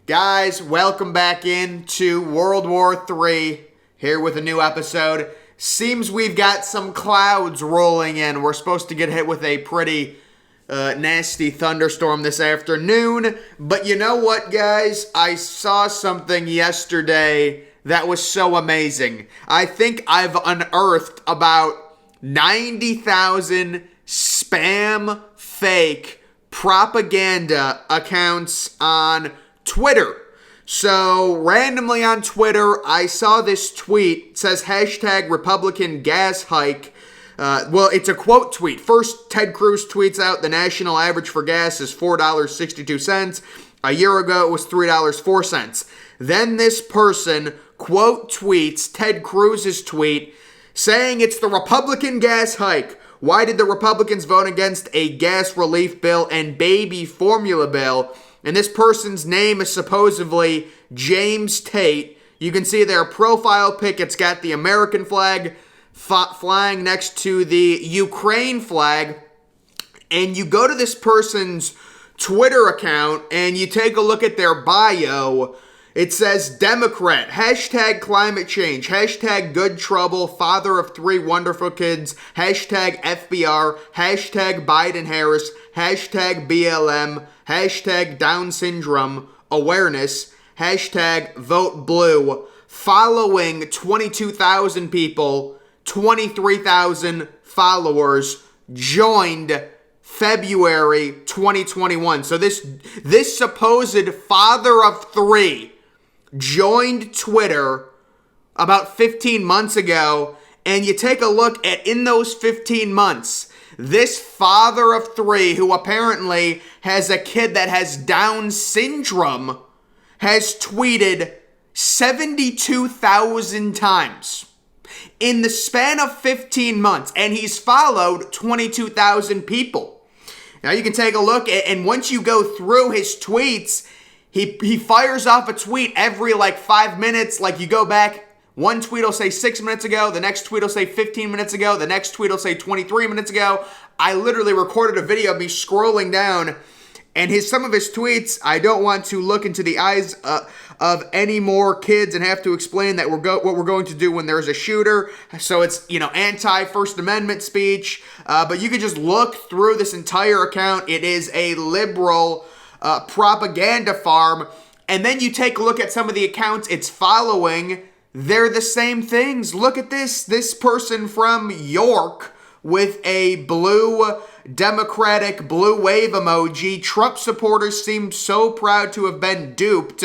Guys, welcome back into World War III, here with a new episode. Seems we've got some clouds rolling in. We're supposed to get hit with a pretty nasty thunderstorm this afternoon. But you know what, guys? I saw something yesterday that was so amazing. I think I've unearthed about 90,000 spam fake propaganda accounts on Twitter. So randomly on Twitter, I saw this tweet. It says hashtag Republican gas hike. It's a quote tweet. First, Ted Cruz tweets out the national average for gas is $4.62. A year ago, it was $3.04. Then this person quote tweets Ted Cruz's tweet saying it's the Republican gas hike. Why did the Republicans vote against a gas relief bill and baby formula bill? And this person's name is supposedly James Tate. You can see their profile pic. It's got the American flag flying next to the Ukraine flag. And you go to this person's Twitter account and you take a look at their bio. It says Democrat, hashtag climate change, hashtag good trouble, father of 3 wonderful kids, hashtag FBR, hashtag Biden Harris, hashtag BLM, hashtag Down syndrome awareness, hashtag vote blue, following 22,000 people, 23,000 followers, joined February 2021. So this supposed father of 3 joined Twitter about 15 months ago, and you take a look at in those 15 months, this father of 3 who apparently has a kid that has Down syndrome has tweeted 72,000 times in the span of 15 months, and he's followed 22,000 people. Now you can take a look at, and once you go through his tweets, he fires off a tweet every 5 minutes. Like you go back, one tweet will say 6 minutes ago, the next tweet will say 15 minutes ago, the next tweet will say 23 minutes ago. I literally recorded a video of me scrolling down, and some of his tweets, I don't want to look into the eyes of any more kids and have to explain that what we're going to do when there's a shooter. So it's, anti-First Amendment speech. But you can just look through this entire account. It is a liberal propaganda farm. And then you take a look at some of the accounts it's following. They're the same things. Look at this. This person from York with a blue Democratic blue wave emoji. Trump supporters seem so proud to have been duped.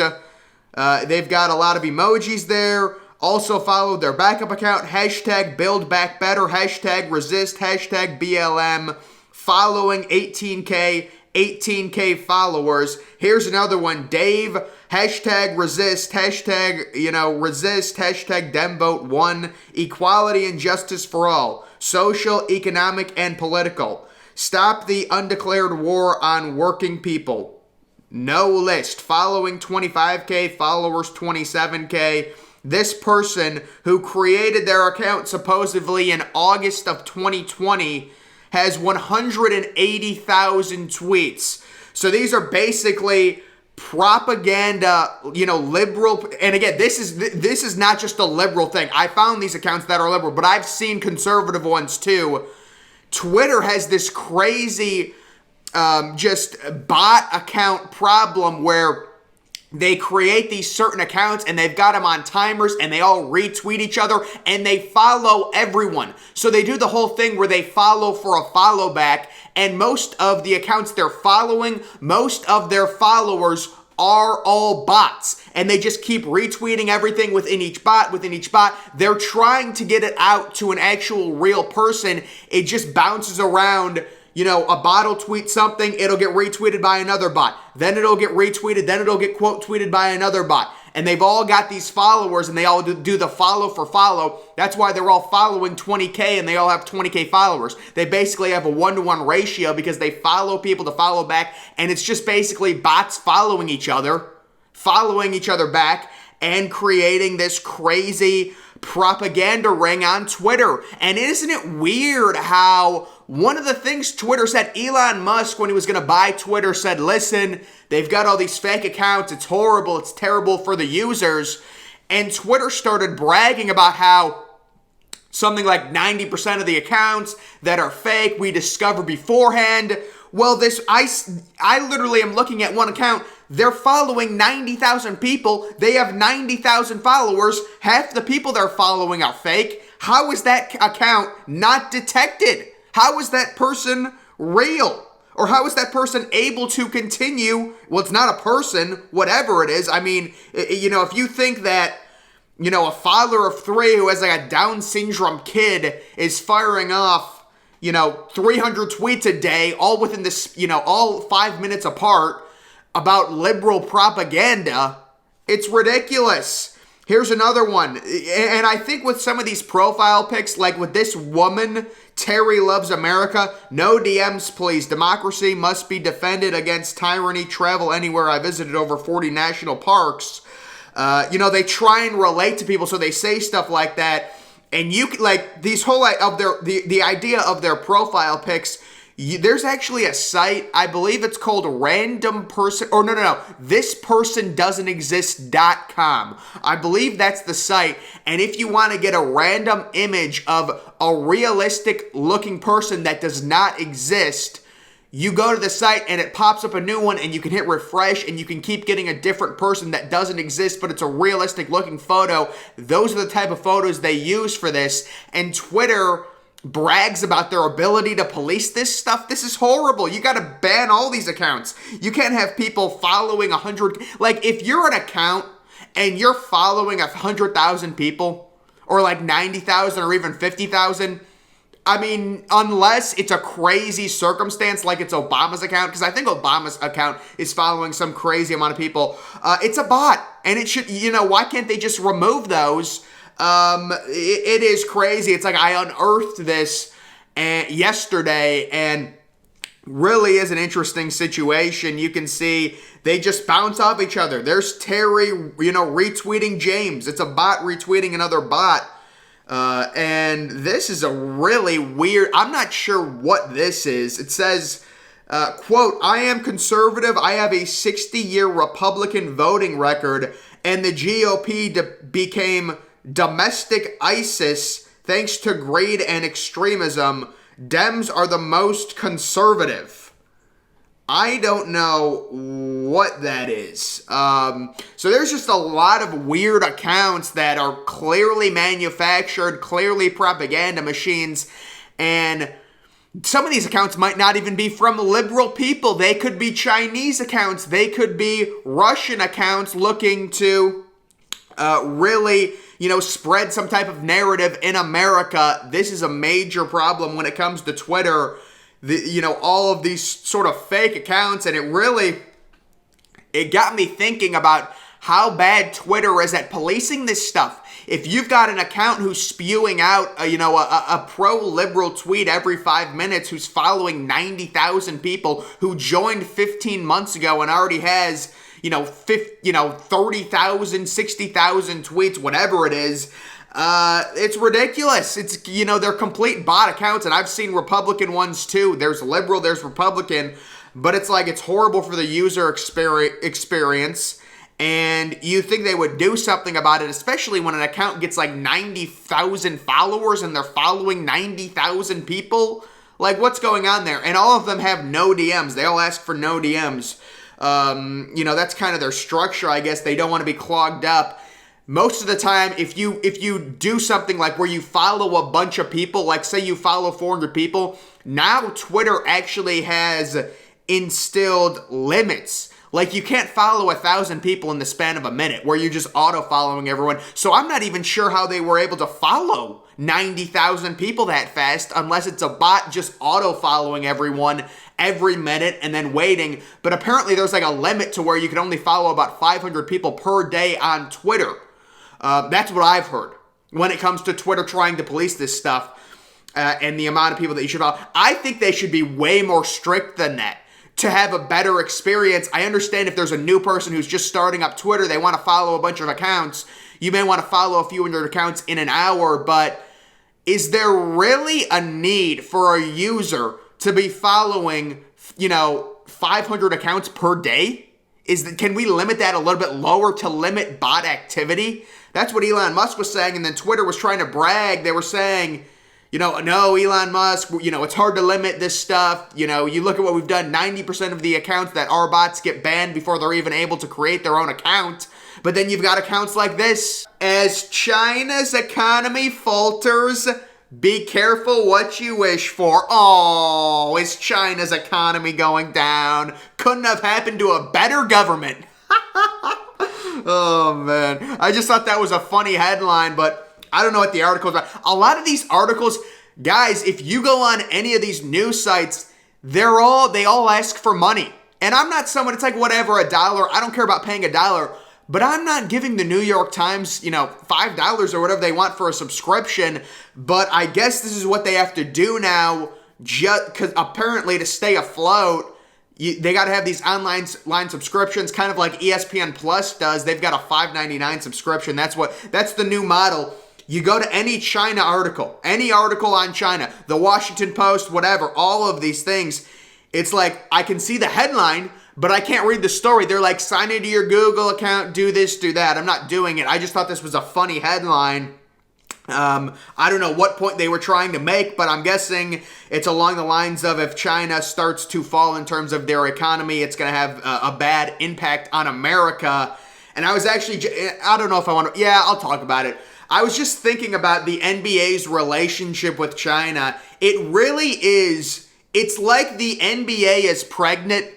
They've got a lot of emojis there. Also followed their backup account. Hashtag build back better. Hashtag resist. Hashtag BLM. Following 18K followers. Here's another one. Dave. Hashtag resist. Hashtag, resist. Hashtag DemVote1. Equality and justice for all. Social, economic, and political. Stop the undeclared war on working people. No list. Following 25K, followers 27K. This person who created their account supposedly in August of 2020 has 180,000 tweets. So these are basically propaganda, liberal. And again, this is not just a liberal thing. I found these accounts that are liberal, but I've seen conservative ones too. Twitter has this crazy just bot account problem where they create these certain accounts and they've got them on timers and they all retweet each other and they follow everyone. So they do the whole thing where they follow for a follow back, and most of the accounts they're following, most of their followers are all bots, and they just keep retweeting everything within each bot. They're trying to get it out to an actual real person. It just bounces around. A bot will tweet something, it'll get retweeted by another bot. Then it'll get retweeted, then it'll get quote tweeted by another bot. And they've all got these followers and they all do the follow for follow. That's why they're all following 20K and they all have 20K followers. They basically have a 1-to-1 ratio because they follow people to follow back. And it's just basically bots following each other back and creating this crazy propaganda ring on Twitter. And isn't it weird how One of the things Twitter said, Elon Musk, when he was going to buy Twitter, said, listen, they've got all these fake accounts. It's horrible. It's terrible for the users. And Twitter started bragging about how something like 90% of the accounts that are fake we discover beforehand. Well, I literally am looking at one account. They're following 90,000 people. They have 90,000 followers. Half the people they're following are fake. How is that account not detected? How is that person real? Or how is that person able to continue? Well, it's not a person, whatever it is. I mean, if you think that, a father of 3 who has like a Down syndrome kid is firing off, 300 tweets a day, all within this, all 5 minutes apart about liberal propaganda, it's ridiculous. Here's another one. And I think with some of these profile pics, like with this woman, Terry Loves America, no DMs, please. Democracy must be defended against tyranny. Travel anywhere. I visited over 40 national parks. They try and relate to people, so they say stuff like that. And you like these whole of the idea of their profile pics. There's actually a site, I believe it's called Random Person, or no, thispersondoesn'texist.com. I believe that's the site, and if you want to get a random image of a realistic looking person that does not exist, you go to the site and it pops up a new one and you can hit refresh and you can keep getting a different person that doesn't exist, but it's a realistic looking photo. Those are the type of photos they use for this, and Twitter brags about their ability to police this stuff. This is horrible. You got to ban all these accounts. You can't have people following 100. Like, if you're an account and you're following 100,000 people, or like 90,000 or even 50,000, I mean, unless it's a crazy circumstance like it's Obama's account, because I think Obama's account is following some crazy amount of people, it's a bot. And it should, why can't they just remove those? It is crazy. It's like I unearthed this yesterday, and really is an interesting situation. You can see they just bounce off each other. There's Terry, retweeting James. It's a bot retweeting another bot. And this is a really weird, I'm not sure what this is. It says, quote, I am conservative. I have a 60-year Republican voting record, and the GOP became domestic ISIS thanks to greed and extremism. Dems are the most conservative. I don't know what that is. So there's just a lot of weird accounts that are clearly manufactured, clearly propaganda machines, and some of these accounts might not even be from liberal people. They could be Chinese accounts. They could be Russian accounts looking to really spread some type of narrative in America. This is a major problem when it comes to Twitter. All of these sort of fake accounts, and it got me thinking about how bad Twitter is at policing this stuff. If you've got an account who's spewing out, a pro-liberal tweet every 5 minutes, who's following 90,000 people, who joined 15 months ago and already has 30,000, 60,000 tweets, whatever it is. It's ridiculous. It's, they're complete bot accounts, and I've seen Republican ones too. There's liberal, there's Republican, but it's like, it's horrible for the user experience, and you think they would do something about it, especially when an account gets like 90,000 followers and they're following 90,000 people. Like, what's going on there? And all of them have no DMs. They all ask for no DMs. That's kind of their structure, I guess. They don't want to be clogged up. Most of the time, if you do something like where you follow a bunch of people, like say you follow 400 people, now Twitter actually has instilled limits. Like, you can't follow 1,000 people in the span of a minute, where you're just auto-following everyone. So I'm not even sure how they were able to follow 90,000 people that fast, unless it's a bot just auto-following everyone every minute and then waiting. But apparently there's like a limit to where you can only follow about 500 people per day on Twitter. That's what I've heard when it comes to Twitter trying to police this stuff, and the amount of people that you should follow. I think they should be way more strict than that to have a better experience. I understand if there's a new person who's just starting up Twitter, they want to follow a bunch of accounts. You may want to follow a few hundred accounts in an hour, but is there really a need for a user to be following, 500 accounts per day? Can we limit that a little bit lower to limit bot activity? That's what Elon Musk was saying, and then Twitter was trying to brag. They were saying, no, Elon Musk, it's hard to limit this stuff. You look at what we've done, 90% of the accounts that are bots get banned before they're even able to create their own account. But then you've got accounts like this. As China's economy falters, be careful what you wish for. Oh, is China's economy going down? Couldn't have happened to a better government. Oh, man. I just thought that was a funny headline, but I don't know what the article's about. A lot of these articles, guys, if you go on any of these news sites, they all ask for money. And I'm not someone, it's like whatever, $1. I don't care about paying $1. But I'm not giving the New York Times, $5 or whatever they want for a subscription. But I guess this is what they have to do now, just because apparently to stay afloat, they got to have these online subscriptions, kind of like ESPN Plus does. They've got a $5.99 subscription. That's the new model. You go to any China article, any article on China, the Washington Post, whatever, all of these things. It's like I can see the headline, but I can't read the story. They're like, sign into your Google account, do this, do that. I'm not doing it. I just thought this was a funny headline. I don't know what point they were trying to make, but I'm guessing it's along the lines of if China starts to fall in terms of their economy, it's going to have a bad impact on America. And I was actually, I don't know if I want to, I'll talk about it. I was just thinking about the NBA's relationship with China. It really is, it's like the NBA is pregnant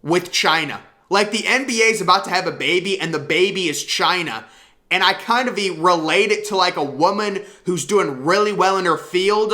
with China. Like the NBA is about to have a baby and the baby is China. And I kind of relate it to like a woman who's doing really well in her field,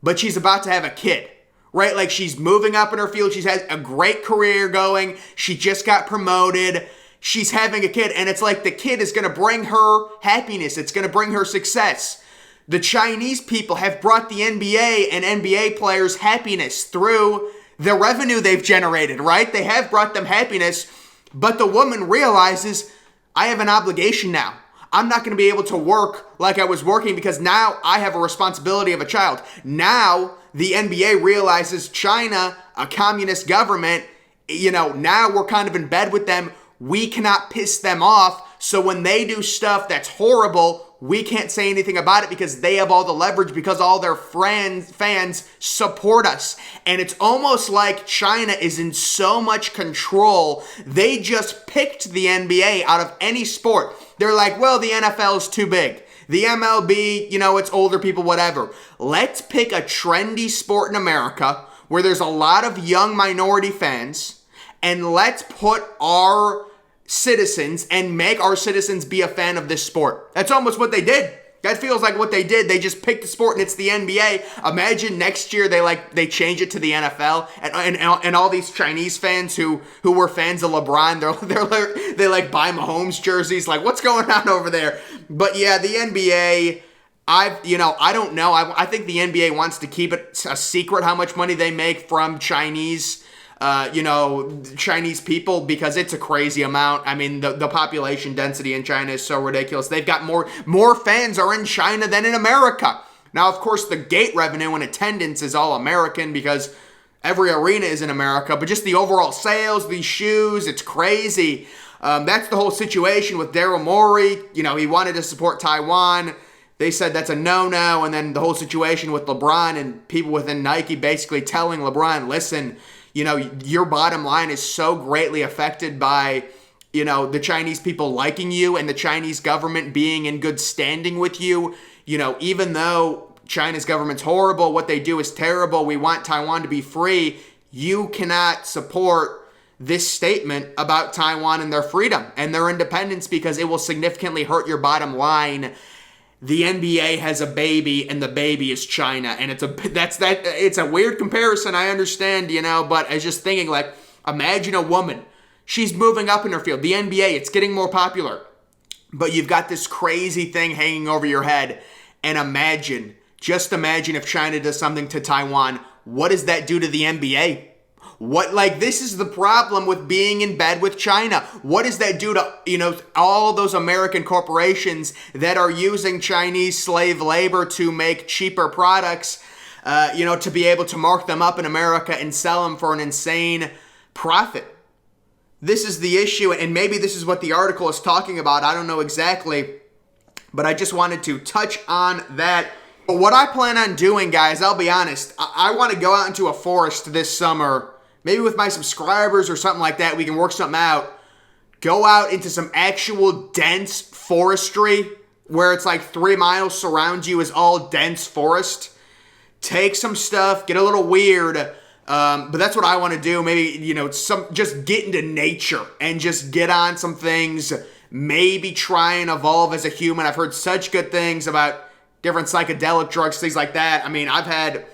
but she's about to have a kid, right? Like she's moving up in her field. She's had a great career going. She just got promoted. She's having a kid. And it's like the kid is going to bring her happiness. It's going to bring her success. The Chinese people have brought the NBA and NBA players happiness through the revenue they've generated, right? They have brought them happiness, but the woman realizes, I have an obligation now. I'm not going to be able to work like I was working because now I have a responsibility of a child. Now the NBA realizes China, a communist government, now we're kind of in bed with them. We cannot piss them off. So when they do stuff that's horrible, we can't say anything about it because they have all the leverage because all their fans support us. And it's almost like China is in so much control. They just picked the NBA out of any sport. They're like, well, the NFL is too big. The MLB, it's older people, whatever. Let's pick a trendy sport in America where there's a lot of young minority fans, and let's put our citizens and make our citizens be a fan of this sport. That's almost what they did. That feels like what they did. They just picked the sport and it's the NBA. Imagine next year they change it to the NFL and all these Chinese fans who were fans of LeBron, they like buy Mahomes jerseys. Like, what's going on over there? But yeah, the NBA, I don't know. I think the NBA wants to keep it a secret how much money they make from Chinese people because it's a crazy amount. I mean, the population density in China is so ridiculous. They've got more fans are in China than in America. Now, of course, the gate revenue and attendance is all American because every arena is in America, but just the overall sales, these shoes, it's crazy. That's the whole situation with Daryl Morey. He wanted to support Taiwan. They said that's a no-no, and then the whole situation with LeBron and people within Nike basically telling LeBron, listen, your bottom line is so greatly affected by, the Chinese people liking you and the Chinese government being in good standing with you. Even though China's government's horrible, what they do is terrible, we want Taiwan to be free, you cannot support this statement about Taiwan and their freedom and their independence because it will significantly hurt your bottom line. The NBA has a baby and the baby is China, and it's a weird comparison, I understand, but I was just thinking, like, imagine a woman, she's moving up in her field, the NBA, it's getting more popular, but you've got this crazy thing hanging over your head, and just imagine if China does something to Taiwan, what does that do to the NBA? What, like, this is the problem with being in bed with China. What does that do to, all those American corporations that are using Chinese slave labor to make cheaper products, to be able to mark them up in America and sell them for an insane profit? This is the issue, and maybe this is what the article is talking about. I don't know exactly, but I just wanted to touch on that. But what I plan on doing, guys, I'll be honest, I want to go out into a forest this summer, maybe with my subscribers or something like that. We can work something out. Go out into some actual dense forestry where it's like 3 miles surround you is all dense forest. Take some stuff, get a little weird, but that's what I want to do. Maybe, just get into nature and just get on some things. Maybe try and evolve as a human. I've heard such good things about different psychedelic drugs, things like that. I mean, I've had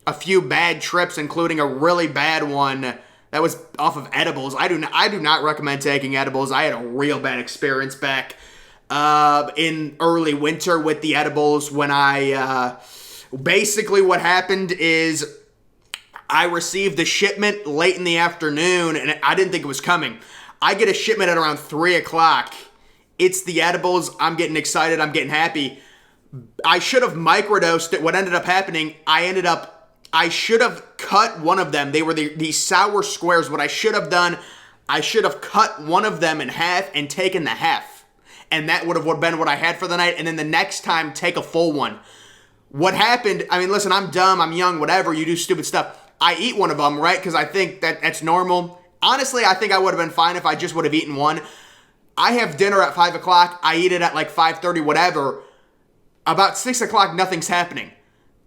a few bad trips, including a really bad one that was off of edibles. I do not recommend taking edibles. I had a real bad experience back in early winter with the edibles when basically what happened is I received the shipment late in the afternoon, and I didn't think it was coming. I get a shipment at around 3 o'clock. It's the edibles. I'm getting excited. I'm getting happy. I should have microdosed it. What ended up happening, I should have cut one of them. They were these sour squares. What I should have done, I should have cut one of them in half and taken the half. And that would have been what I had for the night. And then the next time, take a full one. What happened, I mean, listen, I'm dumb, I'm young, whatever, you do stupid stuff. I eat one of them, right? Because I think that's normal. Honestly, I think I would have been fine if I just would have eaten one. I have dinner at 5 o'clock. I eat it at like 5:30, whatever. About 6 o'clock, nothing's happening.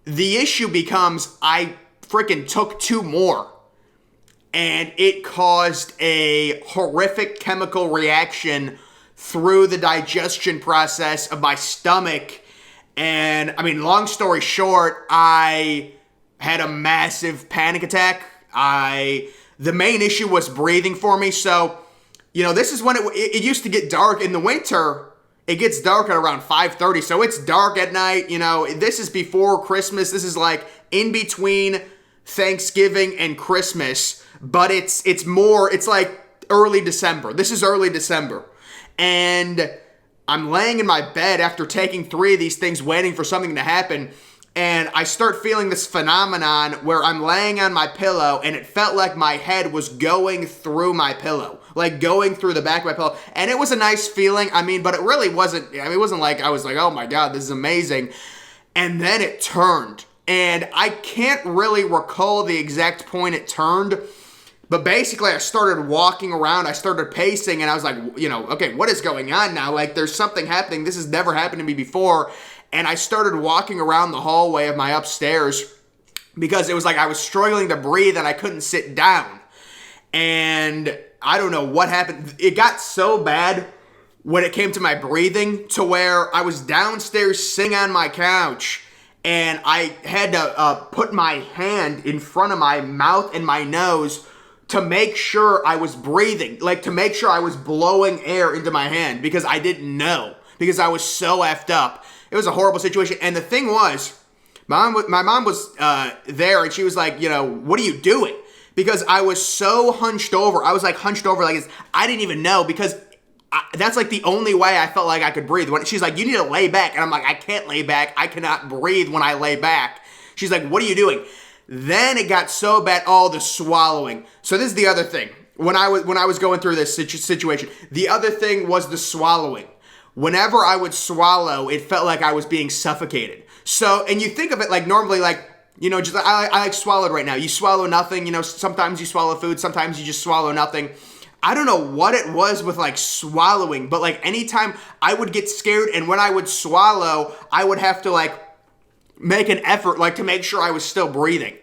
The issue becomes I freaking took 2 more. And it caused a horrific chemical reaction through the digestion process of my stomach. And, I mean, long story short, I had a massive panic attack. The main issue was breathing for me. So, this is when it used to get dark in the winter. It gets dark at around 5:30, so it's dark at night. This is before Christmas. This is like in between Thanksgiving and Christmas, but it's like early December. This is early December. And I'm laying in my bed after taking 3 of these things, waiting for something to happen, and I start feeling this phenomenon where I'm laying on my pillow, and it felt like my head was going through my pillow, like going through the back of my pillow. And it was a nice feeling, but it really wasn't, it wasn't like I was like, oh my God, this is amazing. And then it turned, and I can't really recall the exact point it turned, but basically I started walking around, I started pacing, and I was like, okay, what is going on now? Like, there's something happening. This has never happened to me before. And I started walking around the hallway of my upstairs because it was like I was struggling to breathe and I couldn't sit down. And I don't know what happened. It got so bad when it came to my breathing to where I was downstairs sitting on my couch and I had to put my hand in front of my mouth and my nose to make sure I was breathing, like to make sure I was blowing air into my hand because I didn't know, because I was so effed up. It was a horrible situation. And the thing was, my mom was there, and she was like, what are you doing? Because I was so hunched over. I was like hunched over like this. I didn't even know, because that's like the only way I felt like I could breathe. She's like, you need to lay back. And I'm like, I can't lay back. I cannot breathe when I lay back. She's like, what are you doing? Then it got so bad, the swallowing. So this is the other thing. When I was going through this situation, the other thing was the swallowing. Whenever I would swallow, it felt like I was being suffocated. So, and you think of it like normally, like, just I like swallowed right now. You swallow nothing. Sometimes you swallow food. Sometimes you just swallow nothing. I don't know what it was with like swallowing, but like anytime I would get scared, and when I would swallow, I would have to like make an effort like to make sure I was still breathing.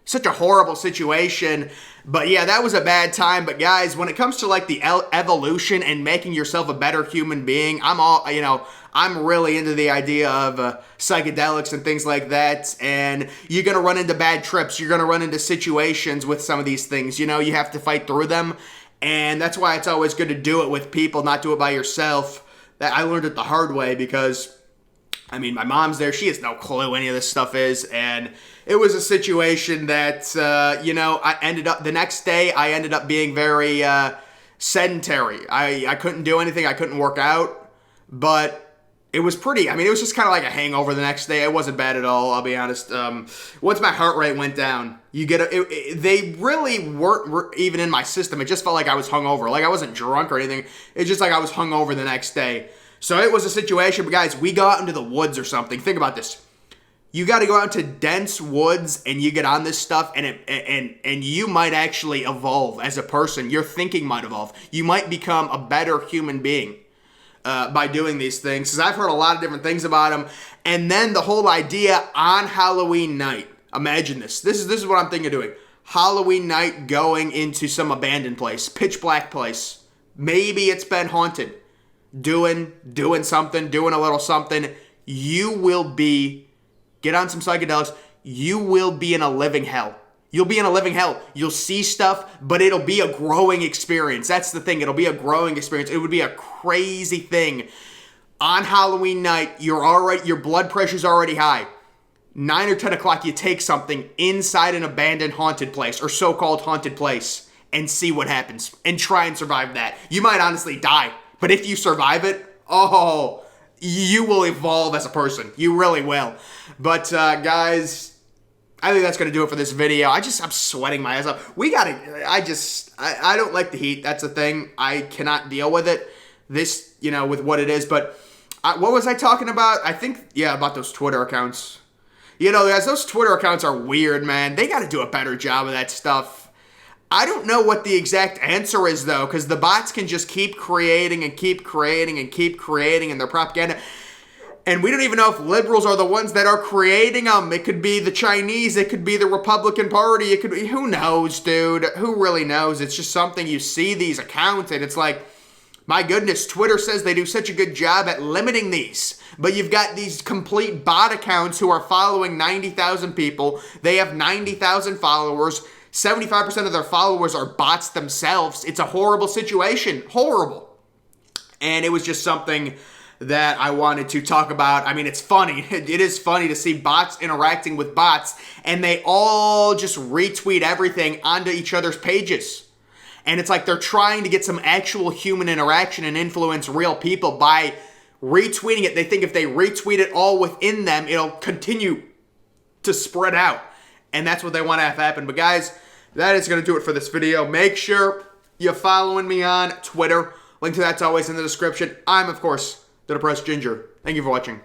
Such a horrible situation. But yeah, that was a bad time. But guys, when it comes to like the evolution and making yourself a better human being, I'm really into the idea of psychedelics and things like that. And you're going to run into bad trips. You're going to run into situations with some of these things. You have to fight through them. And that's why it's always good to do it with people, not do it by yourself. That I learned it the hard way, because I mean, my mom's there. She has no clue any of this stuff is. And it was a situation that, I ended up, the next day, I ended up being very sedentary. I couldn't do anything. I couldn't work out. But it was pretty, it was just kind of like a hangover the next day. It wasn't bad at all, I'll be honest. Once my heart rate went down, they really weren't even in my system. It just felt like I was hungover. Like I wasn't drunk or anything. It's just like I was hungover the next day. So it was a situation, but guys, we go out into the woods or something. Think about this. You got to go out to dense woods and you get on this stuff and you might actually evolve as a person. Your thinking might evolve. You might become a better human being by doing these things. Because I've heard a lot of different things about them. And then the whole idea on Halloween night. Imagine this. This is what I'm thinking of doing. Halloween night going into some abandoned place. Pitch black place. Maybe it's been haunted. Doing something, doing a little something. You will be, get on some psychedelics, you will be in a living hell. You'll be in a living hell. You'll see stuff, but it'll be a growing experience. That's the thing. It'll be a growing experience. It would be a crazy thing. On Halloween night, your blood pressure's already high. 9 or 10 o'clock, you take something inside an abandoned haunted place or so-called haunted place and see what happens and try and survive that. You might honestly die. But if you survive it, you will evolve as a person. You really will. But, guys, I think that's going to do it for this video. I'm sweating my ass off. I don't like the heat. That's the thing. I cannot deal with it. With what it is. But what was I talking about? I think, about those Twitter accounts. Guys, those Twitter accounts are weird, man. They got to do a better job of that stuff. I don't know what the exact answer is, though, because the bots can just keep creating and keep creating and keep creating in their propaganda. And we don't even know if liberals are the ones that are creating them. It could be the Chinese. It could be the Republican Party. It could be, who knows, dude? Who really knows? It's just something you see these accounts, and it's like, my goodness, Twitter says they do such a good job at limiting these. But you've got these complete bot accounts who are following 90,000 people. They have 90,000 followers. 75% of their followers are bots themselves. It's a horrible situation. Horrible. And it was just something that I wanted to talk about. It's funny. It is funny to see bots interacting with bots, and they all just retweet everything onto each other's pages. And it's like they're trying to get some actual human interaction and influence real people by retweeting it. They think if they retweet it all within them, it'll continue to spread out. And that's what they want to have happen. But guys, that is going to do it for this video. Make sure you're following me on Twitter. Link to that's always in the description. I'm, of course, the Depressed Ginger. Thank you for watching.